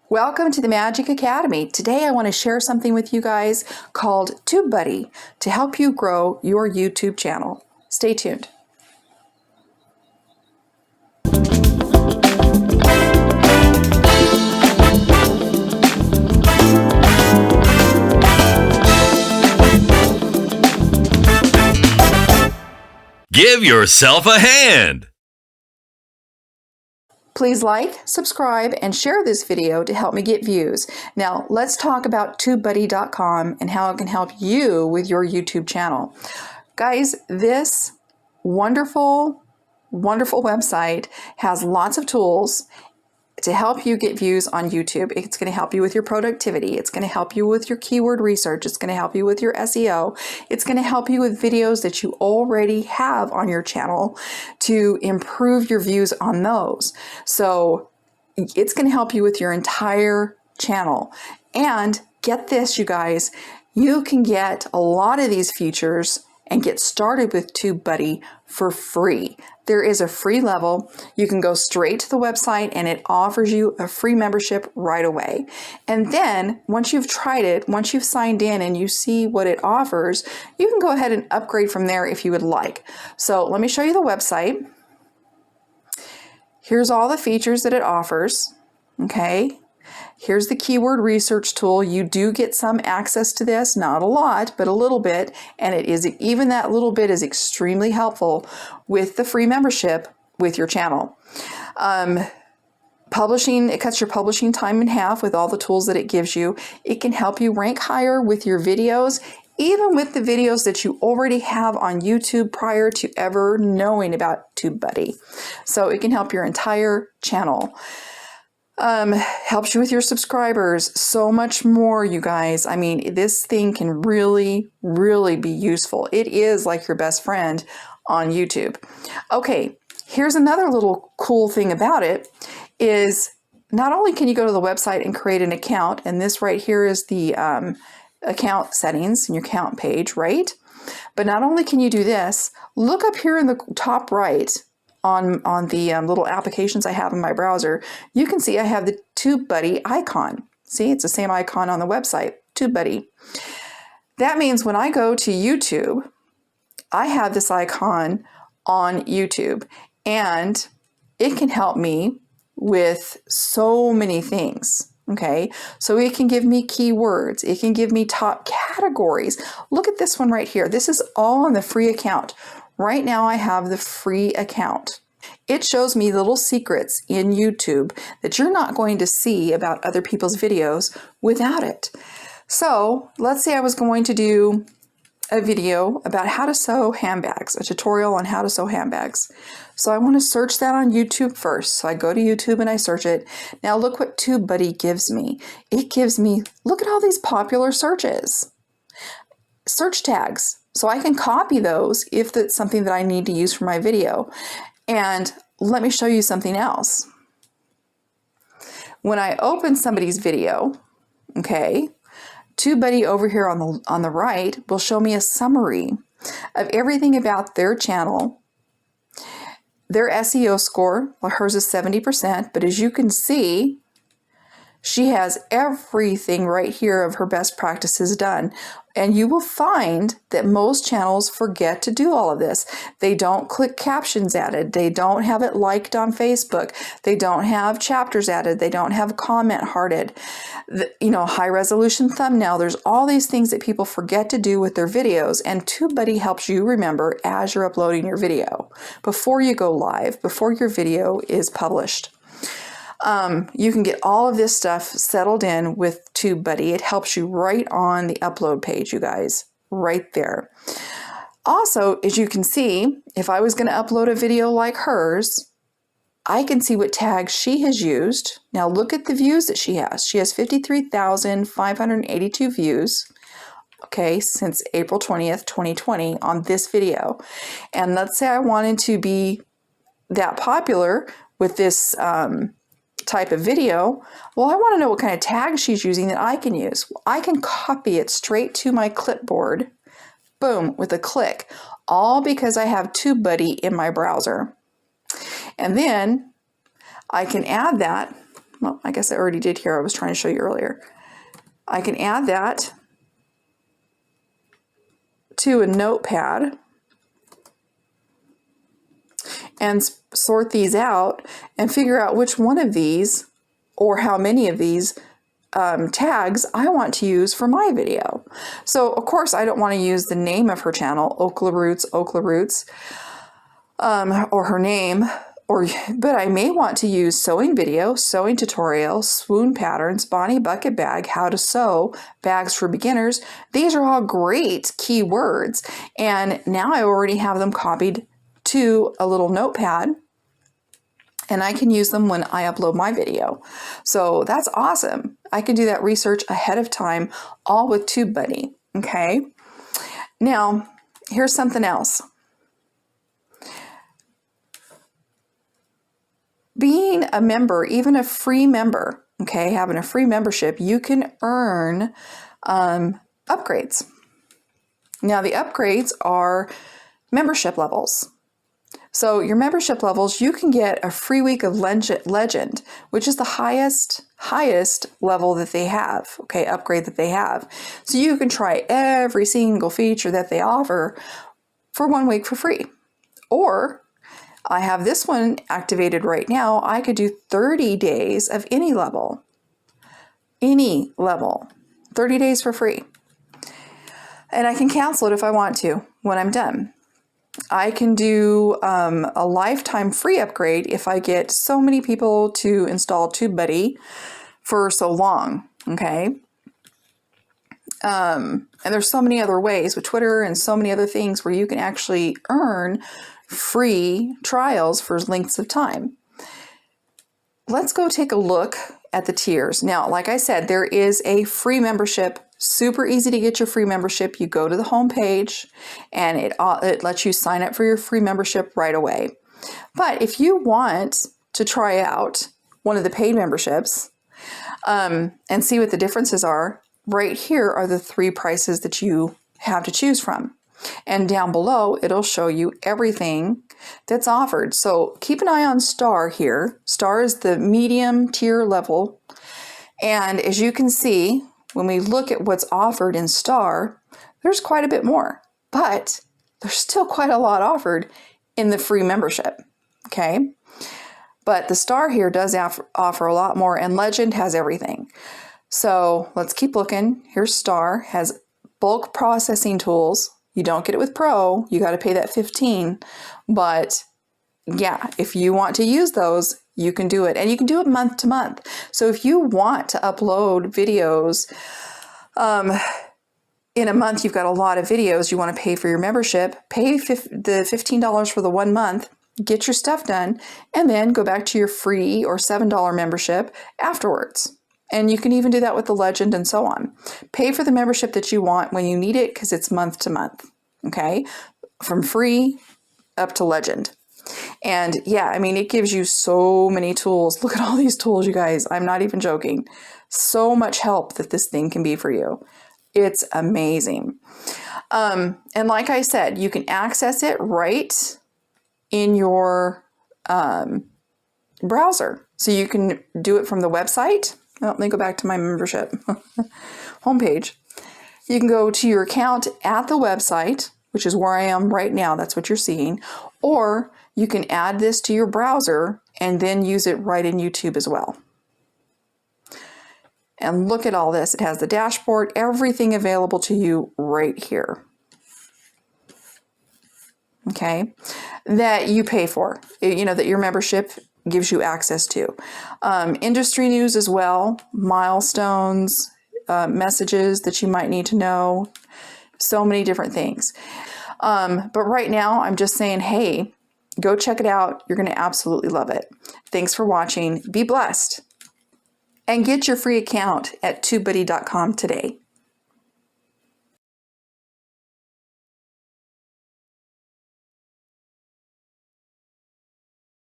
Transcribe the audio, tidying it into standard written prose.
Welcome to the Magic Academy. Today I want to share something with you guys called Tubebuddy to help you grow your YouTube channel. Stay tuned. Give yourself a hand! Please like, subscribe, and share this video to help me get views. Now, let's talk about Tubebuddy.com and how it can help you with your YouTube channel. Guys, this wonderful website has lots of tools to help you get views on YouTube. It's going to help you with your productivity. It's going to help you with your keyword research. It's going to help you with your SEO. It's going to help you with videos that you already have on your channel to improve your views on those. So it's going to help you with your entire channel. And get this, you guys, you can get a lot of these features and get started with Tubebuddy for free. There is a free level. You can go straight to the website and it offers you a free membership right away. And then once you've tried it, once you've signed in and you see what it offers, you can go ahead and upgrade from there if you would like. So let me show you the website. Here's all the features that it offers. Okay. Here's the keyword research tool. You do get some access to this, not a lot, but a little bit. And it is, even that little bit is extremely helpful with the free membership with your channel. Publishing, it cuts your publishing time in half with all the tools that it gives you. It can help you rank higher with your videos, even with the videos that you already have on YouTube prior to ever knowing about Tubebuddy. So it can help your entire channel. Helps you with your subscribers, so much more, you guys. I mean, this thing can really be useful. It is like your best friend on YouTube. Okay, here's another little cool thing about it is not only can you go to the website and create an account, and this right here is the account settings and your account page, right? But not only can you do this, look up here in the top right on the little applications I have in my browser, you can see I have the Tubebuddy icon. See, it's the same icon on the website, Tubebuddy. That means when I go to YouTube, I have this icon on YouTube, and it can help me with so many things. Okay, so it can give me keywords. It can give me top categories. Look at this one right here. This is all on the free account. Right now I have the free account. It shows me little secrets in YouTube that you're not going to see about other people's videos without it. So let's say I was going to do a video about how to sew handbags, a tutorial on how to sew handbags. So I want to search that on YouTube first. So I go to YouTube and I search it. Now look what Tubebuddy gives me. It gives me, look at all these popular searches, search tags. So I can copy those if that's something that I need to use for my video. And let me show you something else. When I open somebody's video, okay, Tubebuddy over here on the right will show me a summary of everything about their channel, their SEO score. Well, hers is 70%, but as you can see, she has everything right here of her best practices done. And you will find that most channels forget to do all of this. They don't click captions added. They don't have it liked on Facebook. They don't have chapters added. They don't have comment hearted. High resolution thumbnail. There's all these things that people forget to do with their videos. And Tubebuddy helps you remember as you're uploading your video, before you go live, before your video is published. You can get all of this stuff settled in with Tubebuddy. It helps you right on the upload page, you guys, right there. Also, as you can see, if I was going to upload a video like hers, I can see what tags she has used. Now look at the views that she has. She has 53,582 views, okay, since April 20th, 2020 on this video. And let's say I wanted to be that popular with this type of video. Well, I want to know what kind of tag she's using that I can use. I can copy it straight to my clipboard, boom, with a click, all because I have Tubebuddy in my browser. And then I can add that Well, I guess I already did here. I was trying to show you earlier. I can add that to a notepad and sort these out and figure out which one of these or how many of these tags I want to use for my video. So of course I don't want to use the name of her channel, Okla Roots, or her name, but I may want to use sewing video, sewing tutorial, swoon patterns, Bonnie bucket bag, how to sew, bags for beginners. These are all great keywords, and now I already have them copied to a little notepad, and I can use them when I upload my video. So that's awesome. I can do that research ahead of time, all with Tubebuddy, okay? Now, here's something else. Being a member, even a free member, okay, having a free membership, you can earn upgrades. Now, the upgrades are membership levels. So your membership levels, you can get a free week of Legend, which is the highest level that they have, okay, upgrade that they have. So you can try every single feature that they offer for 1 week for free. Or I have this one activated right now. I could do 30 days of any level, 30 days for free. And I can cancel it if I want to when I'm done. I can do a lifetime free upgrade if I get so many people to install Tubebuddy for so long, okay? And there's so many other ways with Twitter and so many other things where you can actually earn free trials for lengths of time. Let's go take a look at the tiers. Now, like I said, there is a free membership. Super easy to get your free membership. You go to the home page and it lets you sign up for your free membership right away. But if you want to try out one of the paid memberships and see what the differences are, right here are the 3 prices that you have to choose from. And down below, it'll show you everything that's offered. So keep an eye on Star here. Star is the medium tier level. And as you can see, when we look at what's offered in Star, there's quite a bit more, but there's still quite a lot offered in the free membership, okay? But the Star here does offer a lot more, and Legend has everything. So let's keep looking. Here's Star, has bulk processing tools. You don't get it with Pro, you got to pay that $15, but yeah, if you want to use those, you can do it, and you can do it month to month. So if you want to upload videos, in a month, you've got a lot of videos, you want to pay for your membership, pay the $15 for the 1 month, get your stuff done, and then go back to your free or $7 membership afterwards. And you can even do that with the Legend and so on. Pay for the membership that you want when you need it, because it's month to month, okay? From free up to Legend. And yeah, I mean, it gives you so many tools. Look at all these tools, you guys. I'm not even joking. So much help that this thing can be for you. It's amazing. And like I said, you can access it right in your browser. So you can do it from the website. Oh, let me go back to my membership homepage. You can go to your account at the website, which is where I am right now. That's what you're seeing. Or you can add this to your browser and then use it right in YouTube as well. And look at all this. It has the dashboard, everything available to you right here. Okay, that you pay for, you know, that your membership gives you access to. Industry news as well, milestones, messages that you might need to know, so many different things. But right now, I'm just saying, hey, go check it out. You're going to absolutely love it. Thanks for watching. Be blessed. And get your free account at tubebuddy.com today.